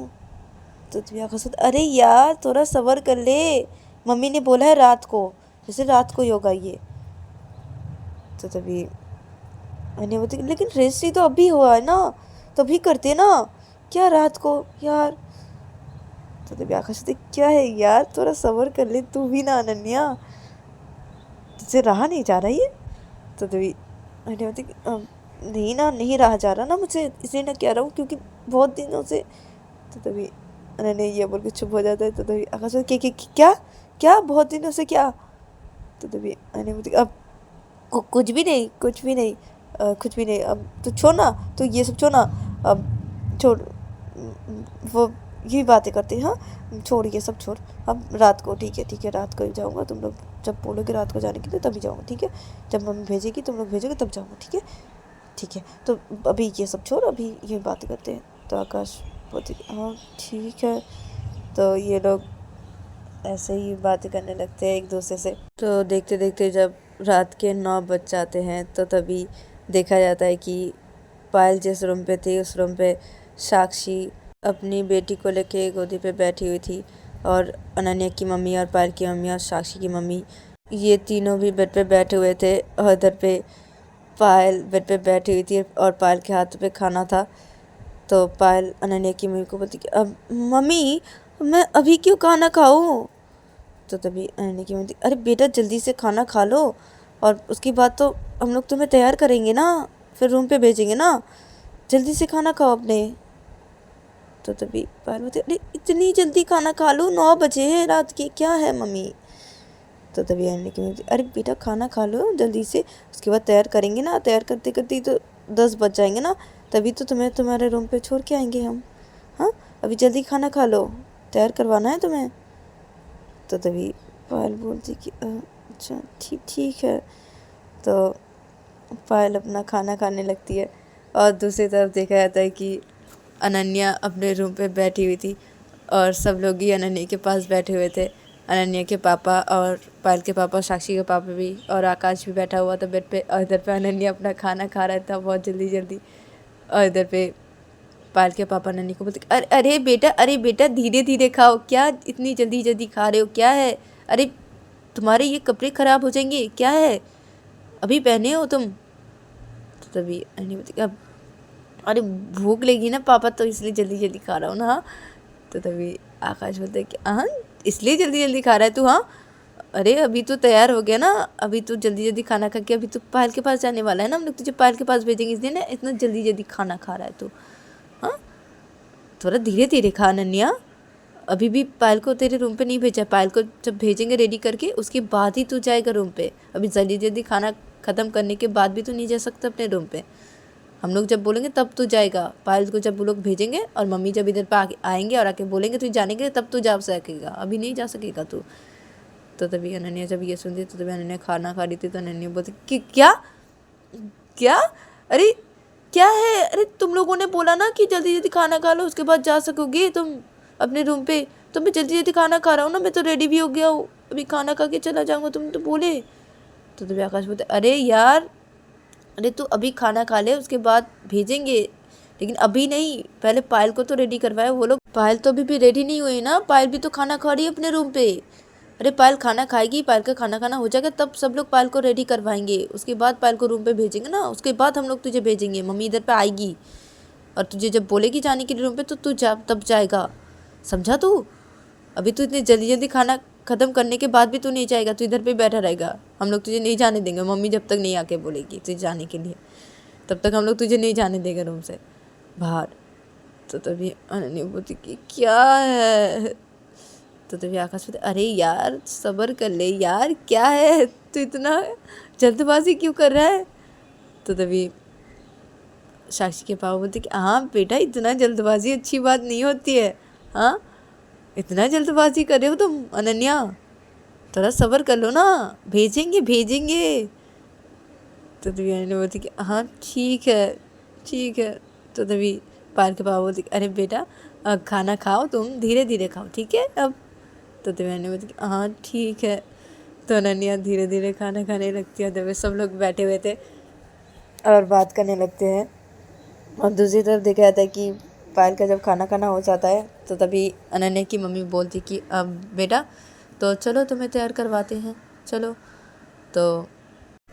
तो तुम्हें आकाश होता अरे यार थोड़ा सब्र कर ले, मम्मी ने बोला है रात को, जैसे रात को ही होगा ये। तो तभी मैंने बोलती लेकिन रजिस्ट्री तो अभी हुआ है ना, तो अभी करते ना, क्या रात को यार। तो तभी आकाश होती क्या है यार थोड़ा सब्र कर ले तू भी ना अनन्या, तुझसे रहा नहीं जा रहा ये। तो तभी मैंने बोलती नहीं ना, नहीं रहा जा रहा ना मुझे, इसलिए ना कह रहा हूँ क्योंकि बहुत दिनों से। तो तभी अनन्या ये बोल के चुप हो जाता है। तो तभी आकाश क्या क्या बहुत दिनों से क्या। तो तभी मैंने बोलती अब कुछ भी नहीं कुछ भी नहीं, कुछ भी नहीं, अब तो छोड़ ना, तो ये सब छोड़ ना, अब छोड़, वो यही बातें करते हैं, हाँ छोड़ ये सब छोड़, अब रात को ठीक है रात को ही जाऊँगा, तुम लोग जब बोलोगे रात को जाने के लिए तभी जाऊँगा, ठीक है जब मम्मी भेजेगी तुम लोग भेजोगे तब जाऊँगा, ठीक है तो अभी ये सब छोड़, अभी ये बातें करते हैं। तो आकाश बोलते हाँ ठीक है। तो ये लोग ऐसे ही बातें करने लगते हैं एक दूसरे से। तो देखते देखते जब रात के 9 बज जाते हैं तो तभी देखा जाता है कि पायल जिस रूम पे थी उस रूम पे साक्षी अपनी बेटी को लेके गोदी पे बैठी हुई थी और अनन्या की मम्मी और पायल की मम्मी और साक्षी की मम्मी ये तीनों भी बेड पे बैठे हुए थे और इधर पे पायल बेड पे बैठी हुई थी और पायल के हाथ पे खाना था। तो पायल अनन्या की मम्मी को बोलती कि अब मम्मी मैं अभी क्यों खाना खाऊं। तो तभी अनन्या की मम्मी अरे बेटा जल्दी से खाना खा लो और उसके बाद तो हम लोग तुम्हें तैयार करेंगे ना, फिर रूम पे भेजेंगे ना, जल्दी से खाना खाओ अपने। तो तभी पायल बोलती अरे इतनी जल्दी खाना खा लो, 9 बजे हैं रात के, क्या है मम्मी। तो तभी अनन्या की मम्मी अरे बेटा खाना खा लो जल्दी से, उसके बाद तैयार करेंगे ना, तैयार करते करते ही तो 10 बज जाएंगे ना, तभी तो तुम्हें तुम्हारे रूम पे छोड़ के आएंगे हम, हाँ अभी जल्दी खाना खा लो, तैयार करवाना है तुम्हें। तो तभी पायल बोलती कि अच्छा ठीक है। तो पायल अपना खाना खाने लगती है और दूसरी तरफ देखा जाता है कि अनन्या अपने रूम पे बैठी हुई थी और सब लोग ही अनन्या के पास बैठे हुए थे, अनन्या के पापा और पायल के पापा, साक्षी के पापा भी, और आकाश भी बैठा हुआ था बेड पे और इधर पे अनन्या अपना खाना खा रहा था बहुत जल्दी और इधर पे पायल के पापा अनन्या को बोलते अरे बेटा धीरे धीरे खाओ, क्या इतनी जल्दी खा रहे हो, क्या है, अरे तुम्हारे ये कपड़े ख़राब हो जाएंगे, क्या है अभी पहने हो तुम। तो तभी अनन्या बोलती अब अरे भूख लगी ना पापा तो इसलिए जल्दी खा रहा हूँ ना, हाँ। तो तभी आकाश बोलता है कि हाँ इसलिए जल्दी खा रहा है तू, हाँ अरे अभी तो तैयार हो गया ना, अभी तो जल्दी खाना खा के अभी तो पायल के पास जाने वाला है ना, हम लोग तुझे पायल के पास भेजेंगे, इसलिए ना इतना जल्दी खाना खा रहा है तू, हाँ थोड़ा धीरे खा अनन्या, अभी भी पायल को तेरे रूम पे नहीं भेजा, पायल को जब भेजेंगे रेडी करके उसके बाद ही तू जाएगा रूम पे, अभी जल्दी खाना ख़त्म करने के बाद भी तू नहीं जा सकता अपने रूम पे। हम लोग जब बोलेंगे तब तू जाएगा। पायल को जब वो लोग भेजेंगे और मम्मी जब इधर पे आके आएंगे और आके बोलेंगे तू जाने के लिए, तब तू जा सकेगा, अभी नहीं जा सकेगा तू। तो तभी अनन्या जब ये सुनती तो तभी अनन्या खाना खा रही थी, तो अनन्या बोलती कि क्या क्या, अरे क्या है, अरे तुम लोगों ने बोला ना कि जल्दी जल्दी खाना खा लो उसके बाद जा सकोगे तुम अपने रूम पे। तो मैं जल्दी जल्दी खाना खा रहा हूँ ना, मैं तो रेडी भी हो गया हूँ, अभी खाना खा के चला जाऊँगा, तुम तो बोले। तो तभी आकाश बोलते अरे यार, अरे तू अभी खाना खा ले उसके बाद भेजेंगे, लेकिन अभी नहीं, पहले पायल को तो रेडी करवाए वो लोग। पायल तो अभी भी रेडी नहीं हुई ना, पायल भी तो खाना खा रही है अपने रूम पे। अरे पायल खाना खाएगी, पायल का खाना खाना हो जाएगा तब सब लोग पायल को रेडी करवाएंगे, उसके बाद पायल को रूम पे भेजेंगे ना, उसके बाद हम लोग तुझे भेजेंगे। मम्मी इधर पे आएगी और तुझे जब बोलेगी जाने के लिए रूम पे तो तू जा, तब जाएगा, समझा तू? अभी तू इतनी जल्दी जल्दी खाना ख़त्म करने के बाद भी तू नहीं जाएगा, तू इधर पे बैठा रहेगा, हम लोग तुझे नहीं जाने देंगे। मम्मी जब तक नहीं आके बोलेगी तुझे जाने के लिए, तब तक हम लोग तुझे नहीं जाने देंगे रूम से बाहर। तो तभी अनन्या बोलती कि क्या है। तो तभी आकाश बोलते अरे यार सब्र कर ले यार, क्या है तू इतना जल्दबाजी क्यों कर रहा है। तो तभी साक्षी के पापा बोलते कि हाँ बेटा, इतना जल्दबाजी अच्छी बात नहीं होती है, हाँ इतना जल्दबाजी कर रहे हो तुम अनन्या, थोड़ा सब्र कर लो ना, भेजेंगे भेजेंगे। तो तभी अनन्या बोलती कि हाँ ठीक है ठीक है। तो तभी पायल के पापा बोलते अरे बेटा खाना खाओ, तुम धीरे धीरे खाओ ठीक है अब। तो तभी अनन्या बोलती हाँ ठीक है। तो अनन्या धीरे धीरे खाना खाने लगती है, तभी सब लोग बैठे हुए थे और बात करने लगते हैं। और दूसरी तरफ देखा जाता है कि पायल का जब खाना खाना हो जाता है तो तभी अनन्या की मम्मी बोलती कि अब बेटा तो चलो तुम्हें तैयार करवाते हैं, चलो। तो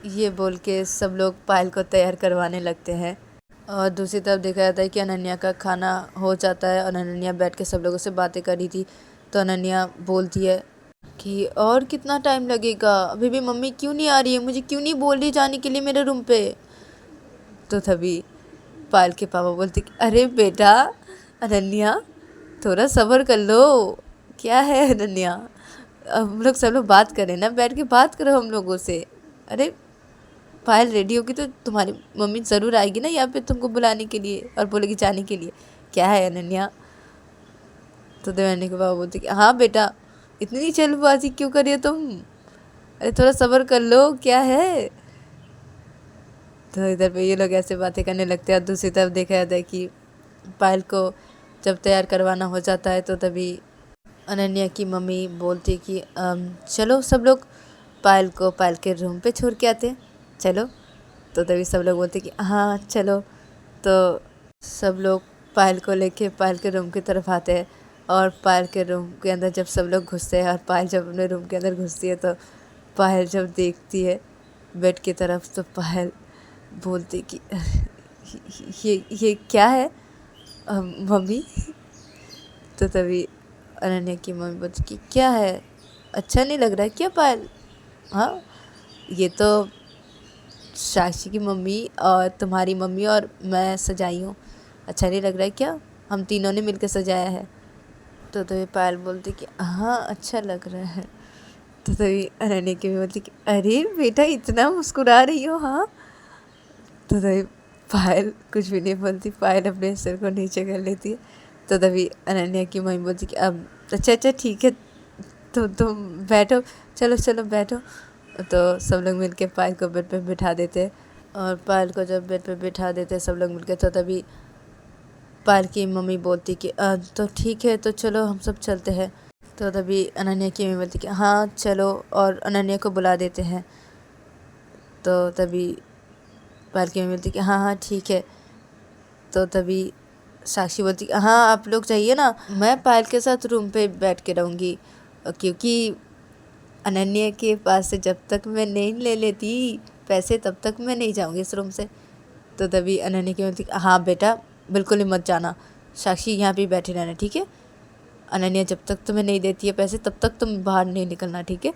ये बोल के सब लोग पायल को तैयार करवाने लगते हैं। और दूसरी तरफ देखा जाता है कि अनन्या का खाना हो जाता है और अनन्या बैठ के सब लोगों से बातें कर रही थी। तो अनन्या बोलती है कि और कितना टाइम लगेगा, अभी भी मम्मी क्यों नहीं आ रही है, मुझे क्यों नहीं बोल रही जाने के लिए मेरे रूम पे। तो तभी पायल के पापा बोलते कि अरे बेटा अनन्या थोड़ा सब्र कर लो, क्या है अनन्या, हम लोग सब लोग बात करें ना, बैठ के बात करो हम लोगों से। अरे पायल रेडी होगी तो तुम्हारी मम्मी ज़रूर आएगी ना यहाँ पे तुमको बुलाने के लिए और बोलेगी जाने के लिए, क्या है अनन्या। तो देवानी के पापा बोलते कि हाँ बेटा इतनी जल्दबाजी क्यों कर रही हो तुम, अरे थोड़ा सब्र कर लो, क्या है। तो इधर पे ये लोग ऐसे बातें करने लगते हैं और दूसरी तरफ देखा जाता है कि पायल को जब तैयार करवाना हो जाता है तो तभी अनन्या की मम्मी बोलती कि चलो सब लोग पायल को पायल के रूम पे छोड़ के आते हैं, चलो। तो तभी सब लोग बोलते कि हाँ चलो। तो सब लोग पायल को लेके पायल के रूम की तरफ आते हैं और पायल के रूम के अंदर जब सब लोग घुसते हैं और पायल जब अपने रूम के अंदर घुसती है तो पायल जब देखती है बेड की तरफ तो पायल बोलती कि ये क्या है मम्मी। तो तभी अनन्या की मम्मी बोलती कि क्या है, अच्छा नहीं लग रहा है क्या पायल, हाँ ये तो साक्षी की मम्मी और तुम्हारी मम्मी और मैं सजाई हूँ, अच्छा नहीं लग रहा है क्या, हम तीनों ने मिलकर सजाया है। तो तभी पायल बोलती कि हाँ अच्छा लग रहा है। तो तभी अनन्या की मम्मी बोलती कि अरे बेटा इतना मुस्कुरा रही हो, हाँ। तो तभी पायल कुछ भी नहीं बोलती, पायल अपने सिर को नीचे कर लेती है। तो तभी अनन्या की मम्मी बोलती कि अब अच्छा अच्छा ठीक है तो तुम बैठो, चलो चलो बैठो। तो सब लोग मिलके पायल को बेड पे बिठा देते और पायल को जब बेड पे बिठा देते सब लोग मिलके तो तभी पायल की मम्मी बोलती कि तो ठीक है तो चलो हम सब चलते हैं। तो तभी अनन्या की मम्मी बोलती कि हाँ चलो और अनन्या को बुला देते हैं। तो तभी पायल की मम्मी बोलती कि हाँ हाँ ठीक है। तो तभी साक्षी बोलती हाँ आप लोग चाहिए ना, मैं पायल के साथ रूम पे बैठ के रहूँगी, क्योंकि अनन्या के पास से जब तक मैं नहीं ले लेती पैसे तब तक मैं नहीं जाऊँगी इस रूम से। तो तभी अनन्या की बोलती हाँ बेटा बिल्कुल ही मत जाना, साक्षी यहाँ पे बैठे रहना ठीक है, अनन्या जब तक तुम्हें नहीं देती है पैसे तब तक तुम बाहर नहीं निकलना ठीक है,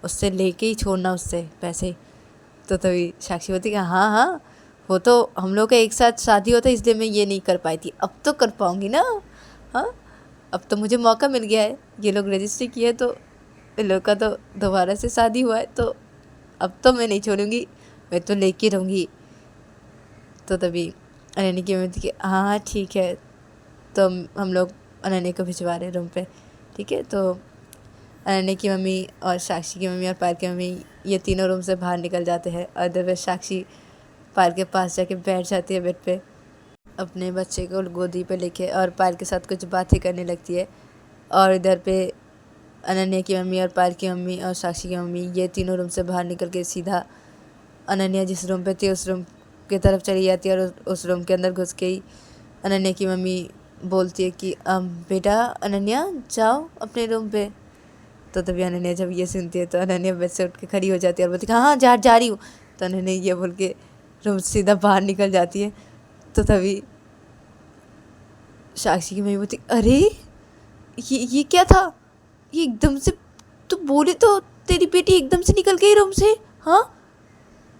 उससे लेके ही छोड़ना उससे पैसे। तो तभी साक्षी बोलती हाँ हाँ वो तो हम लोग का एक साथ शादी होता है इसलिए मैं ये नहीं कर पाई थी, अब तो कर पाऊँगी ना, हाँ अब तो मुझे मौका मिल गया है, ये लोग रजिस्ट्री किए तो इन लोग का तो दोबारा से शादी हुआ है तो अब तो मैं नहीं छोड़ूंगी, मैं तो लेके रहूँगी। तो तभी अनन्या की मम्मी बोलती कि हाँ हाँ ठीक है। तो हम लोग अनन्या को भिजवा रहे रूम पे, ठीक है। तो अनन्या की मम्मी और साक्षी की मम्मी और पायल की मम्मी ये तीनों रूम से बाहर निकल जाते हैं, और इधर पे साक्षी पायल के पास जाके बैठ जाती है बेड पे, अपने बच्चे को गोदी पे लेके, और पायल के साथ कुछ बातें करने लगती है। और इधर पे अनन्या की मम्मी और पायल की मम्मी और साक्षी की मम्मी ये तीनों रूम से बाहर निकल के सीधा अनन्या जिस रूम पे थी उस रूम की तरफ चली जाती है, और उस रूम के अंदर घुस के ही अनन्या की मम्मी बोलती है कि बेटा अनन्या जाओ अपने रूम पे। तो तभी अनन्या जब ये सुनती है तो अनन्या बेड से उठ के खड़ी हो जाती है और बोलती है हाँ हाँ जा रही हूँ। तो अनन्या ये बोल के रूम से सीधा बाहर निकल जाती है। तो तभी साक्षी की मम्मी बोलती अरे ये क्या था, ये एकदम से तू बोली तो तेरी बेटी एकदम से निकल गई रूम से, हाँ।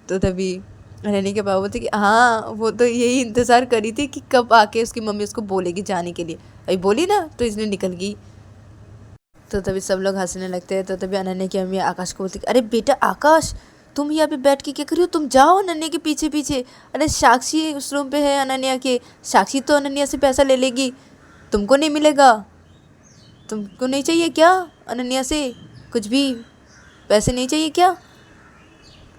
तो तभी अनन्या के बाबा बोलते कि हाँ वो तो यही इंतज़ार करी थी कि कब आके उसकी मम्मी उसको बोलेगी जाने के लिए, अभी बोली ना तो इसलिए निकल गई। तो तभी सब लोग हंसने लगते हैं। तो तभी अनन्या की मम्मी आकाश को बोलती अरे बेटा आकाश तुम यहाँ पे बैठ के क्या कर रही हो, तुम जाओ अनन्या के पीछे पीछे। अरे साक्षी उस रूम पे है अनन्या के, साक्षी तो अनन्या से पैसा ले लेगी, तुमको नहीं मिलेगा। तुमको नहीं चाहिए क्या अनन्या से कुछ भी, पैसे नहीं चाहिए क्या।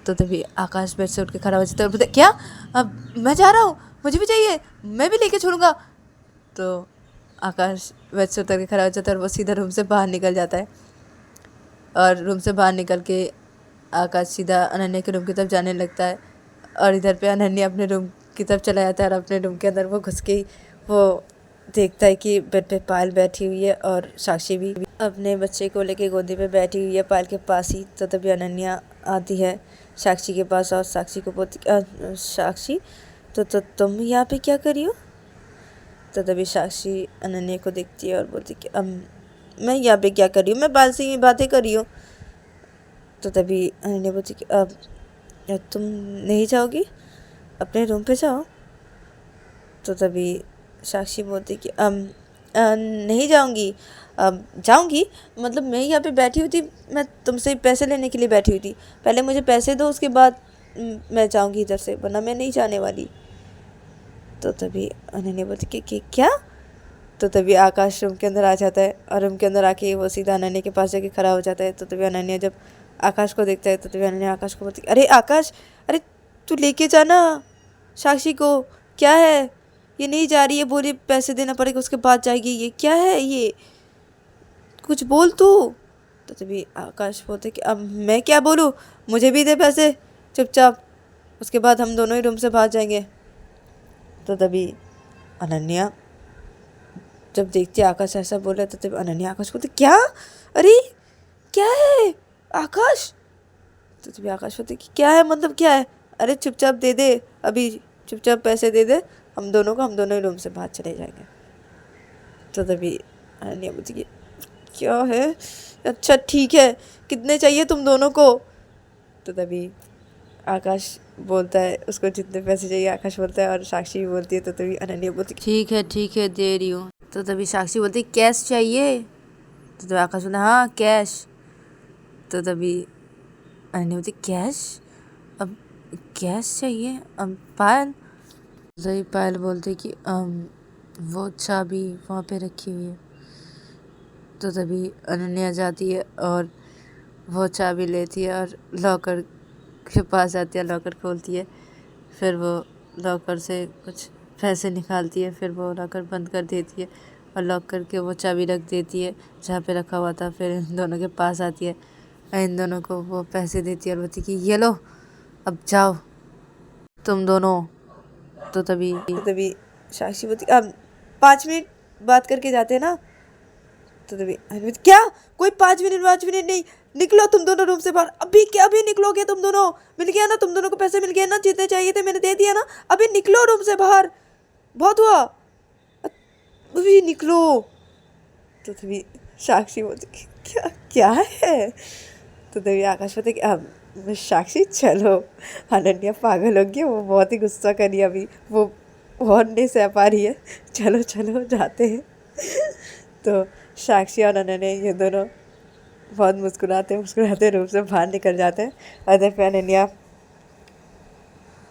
तो तभी आकाश बेड से उठ के खड़ा हो जाता है और बोलता क्या, अब मैं जा रहा हूँ, मुझे भी चाहिए, मैं भी लेके छोड़ूंगा। तो आकाश बेड से उतर के खड़ा हो जाता है और वो सीधा रूम से बाहर निकल जाता है। और रूम से बाहर निकल के आकाश सीधा अनन्या के रूम की तरफ जाने लगता है, और इधर पे अनन्या अपने रूम की तरफ चला जाता है, और अपने रूम के अंदर वो घुस के ही वो देखता है कि बेड पे पायल बैठी हुई है और साक्षी भी अपने बच्चे को लेके गोदी पे बैठी हुई है पायल के पास ही। तो तभी अनन्या आती है साक्षी के पास और साक्षी को बोलती साक्षी तो तुम यहाँ पे क्या करी हो। तो तभी साक्षी अनन्या को देखती है और बोलती कि मैं यहाँ पे क्या कर रही हूँ, मैं बाल से ही बातें कर रही हूँ। तो तभी अनन्या बोलती कि अब तुम नहीं जाओगी, अपने रूम पे जाओ। तो तभी साक्षी बोलती कि नहीं जाऊंगी, अब जाऊंगी मतलब मैं यहाँ पे बैठी हुई थी, मैं तुमसे पैसे लेने के लिए बैठी हुई थी, पहले मुझे पैसे दो उसके बाद मैं जाऊंगी इधर से, वरना मैं नहीं जाने वाली। तो तभी अनन्या बोलती कि क्या। तो तभी आकाश रूम के अंदर आ जाता है, और रूम के अंदर आके वो सीधा अनन्या के पास जाके खड़ा हो जाता है। तो तभी अनन्या जब आकाश को देखता है तो तभी अनन्या आकाश को बोलती अरे आकाश, अरे तू लेके जाना साक्षी को, क्या है ये नहीं जा रही है, बोले पैसे देना पड़ेगा उसके बाद जाएगी, ये क्या है ये, कुछ बोल तू। तो तभी आकाश बोलते कि अब मैं क्या बोलूँ, मुझे भी दे पैसे चुपचाप, उसके बाद हम दोनों ही रूम से बाहर जाएंगे। तो तभी अनन्या जब देखती है आकाश ऐसा बोल रहा है तो तभी अनन्या आकाश बोलती क्या, अरे क्या है आकाश। तो तभी आकाश बोलते कि क्या है मतलब क्या है, अरे चुपचाप दे दे, अभी चुपचाप पैसे दे दे हम दोनों ही रूम से बाहर चले जाएंगे। तो तभी अनन्या बोलती कि क्या है, अच्छा ठीक है, कितने चाहिए तुम दोनों को। तो तभी आकाश बोलता है उसको जितने पैसे चाहिए आकाश बोलता है, और साक्षी भी बोलती है। तो तभी अनन्या बोलती ठीक है दे रही हूँ। तो तभी साक्षी बोलती कैश चाहिए। तो तभी आकाश बोलता हाँ कैश। तो तभी अनन्या बोलती कैश, अब कैश चाहिए, अब पायल। तभी पायल बोलती कि वो चाबी वहाँ पे रखी हुई है। तो तभी अनन्या जाती है और वो चाबी लेती है और लॉकर के पास जाती है, लॉकर खोलती है, फिर वो लॉकर से कुछ पैसे निकालती है, फिर वो लॉकर बंद कर देती है और लॉक करके वो चाबी रख देती है जहाँ पे रखा हुआ था। फिर इन दोनों के पास आती है और इन दोनों को वो पैसे देती है और बोलती कि ये लो अब जाओ तुम दोनों। तो तभी साक्षी बोलती अब 5 मिनट बात करके जाते हैं ना। तो तभी क्या, कोई 5 मिनट नहीं, निकलो तुम दोनों रूम से बाहर, अभी क्या, अभी निकलोगे तुम दोनों, मिल गया ना तुम दोनों को पैसे, मिल गए ना, जितने चाहिए थे मैंने दे दिया ना, अभी निकलो रूम से बाहर, बहुत हुआ, अभी निकलो। तो तभी साक्षी बोलती क्या क्या है। तो तभी आकाश बोलते कि अब साक्षी चलो, अनन्या पागल हो गई, वो बहुत ही गुस्सा करी अभी, वो और नहीं सह पा रही है, चलो चलो जाते हैं। तो साक्षी और अनन्या ये दोनों बहुत मुस्कुराते रूम से बाहर निकल जाते हैं। और इधर पे अनन्या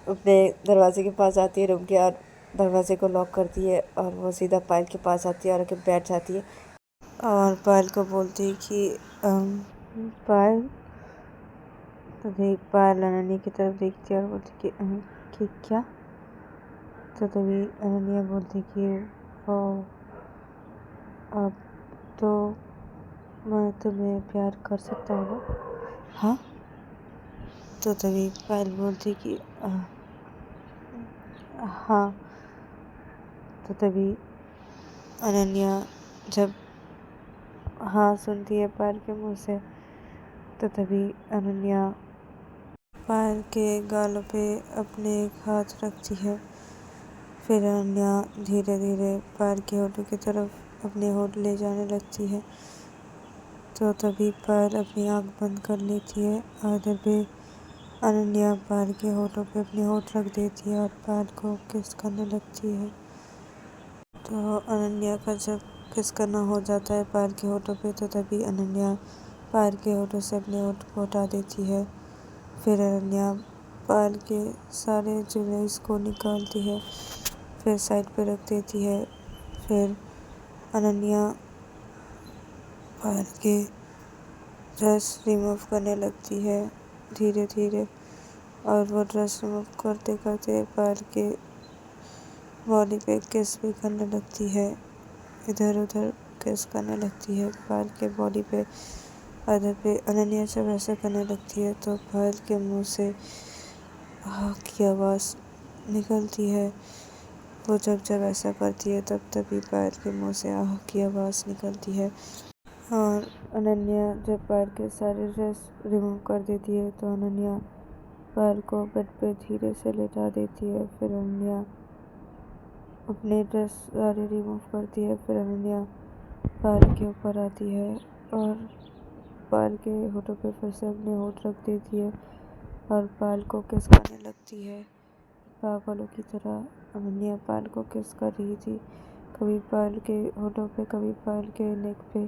अपने दरवाजे के पास आती है रूम के, और दरवाजे को लॉक करती है और वो सीधा पायल के पास आती है और आके बैठ जाती है और पायल को बोलती है कि पायल। तो पायल अनन्या की तरफ देखती है और बोलती कि क्या। तो तभी अनन्या बोलती कि ओ अब तो मैं तुम्हें प्यार कर सकता हूँ ना। हाँ। तो तभी पायल बोलती कि हाँ। तो तभी अनन्या जब हाँ सुनती है पायल के मुंह से, तो तभी अनन्या पायल के गालों पे अपने एक हाथ रखती है। फिर अनन्या धीरे धीरे पायल के होठों की तरफ अपने होठ ले जाने लगती है। तो तभी पायल अपनी आँख बंद कर लेती है और इधर पे अनन्या पायल के होठों पे अपने होठ रख देती है और पायल को किस करने लगती है। तो अनन्या का जब किस करना हो जाता है पायल के होठों पे, तो तभी अनन्या पायल के होठों से अपने होठ को हटा देती है। फिर अनन्या पायल के सारे ज्वेलरीज को निकालती है, फिर साइड पे रख देती है। फिर अनन्या पायल के ड्रेस रिमूव करने लगती है धीरे धीरे, और वो ड्रेस रिमूव करते करते पायल के बॉडी पे किस भी करने लगती है, इधर उधर किस करने लगती है पायल के बॉडी पे। इधर पे अनन्या जब ऐसा करने लगती है तो पायल के मुंह से आह की आवाज़ निकलती है। वो जब ऐसा करती है तब तभी पायल के मुंह से आह की आवाज़ निकलती है। और अनन्या जब पायल के सारे ड्रेस रिमूव कर देती है तो अनन्या पायल को बेड पे धीरे से लेटा देती है। फिर अनन्या अपने ड्रेस सारे रिमूव करती है। फिर अनन्या पायल के ऊपर आती है और पायल के होठों पे फिर से अपने होठ रख देती है और पायल को किस करने लगती है पागलों की तरह। अनन्या पायल को किस कर रही थी, कभी पायल के होठों पे कभी पायल के नेक पे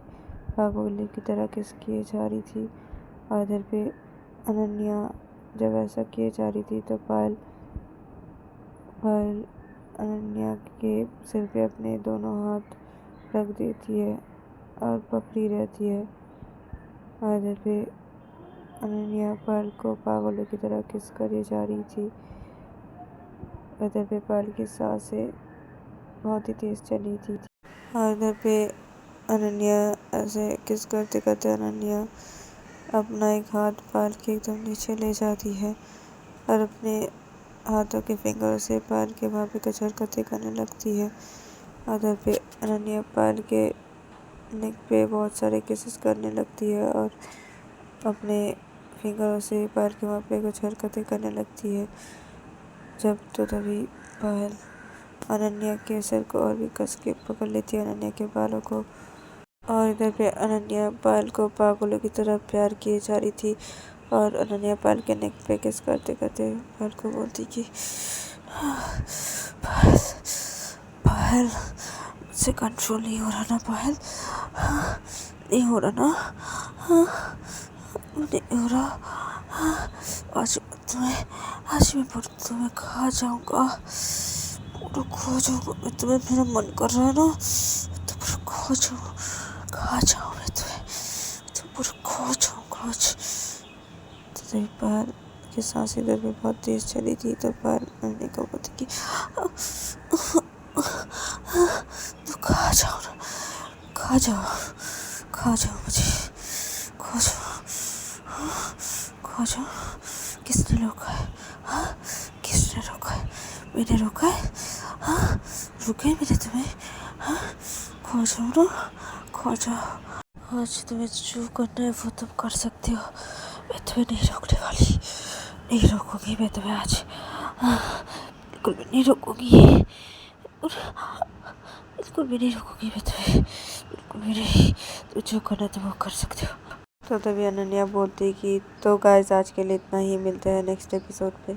पागलों की तरह किस किए जा रही थी। और इधर पे अनन्या जब ऐसा किए जा रही थी तो पायल अनन्या के सिर पे अपने दोनों हाथ रख देती है और पकड़ी रहती है। और इधर पे अनन्या पायल को पागलों की तरह किस करे जा रही थी। इधर पे पायल की सांसें बहुत ही तेज चली थी। और इधर पे अनन्या ऐसे किस करते करते अनन्या अपना एक हाथ पायल के एकदम नीचे ले जाती है और अपने हाथों के फिंगर से पायल के वहाँ पे कुछ हरकतें करने लगती है। इधर पे अनन्या पायल के नेक पे बहुत सारे किसेस करने लगती है और अपने फिंगरों से पायल के वहाँ पे कुछ हरकतें करने लगती है। जब तो तभी पायल अनन्या के सर को और भी कस के पकड़ लेती है, अनन्या के बालों को। और इधर पे अनन्या पायल को पागलों की तरह प्यार किए जा रही थी और अनन्या पायल के नेक पे किस करते करते पायल को बोलती कि पायल पायल मुझसे कंट्रोल नहीं हो रहा ना पायल, नहीं हो रहा ना, नहीं हो रहा। आज मैं तुम्हें खा जाऊंगा, पूरा खा जाऊंगा मैं तुम्हें, मेरा मन कर रहा है ना तो पूरा खा जाऊँ मैं तुम्हें, तो पूरा खा जाऊंगा आज। तो तभी पायल की सांस इधर भी बहुत तेज चली थी। तो पायल अनन्या को बोलती कि तो खा जाओ ना, खा जाओ मुझे, खा जाओ। किसने रोका है? हाँ, किसने रोका है? मैंने रोका है? हाँ, रुके मैंने तुम्हें? हाँ, खा जाओ ना, खा जाओ। आज तुम्हें जो करना है वो तुम कर सकते हो, मैं तुम्हें नहीं रोकने वाली, नहीं रोकूंगी मैं तुम्हें आज, बिल्कुल भी नहीं रोकूंगी, बिल्कुल भी नहीं रोकूंगी मैं तुम्हें, बिल्कुल भी नहीं। तुम जो करना तुम वो कर सकते हो। तो तभी अनन्या बोलती कि तो गाइस आज के लिए इतना ही, मिलते हैं नेक्स्ट एपिसोड पे।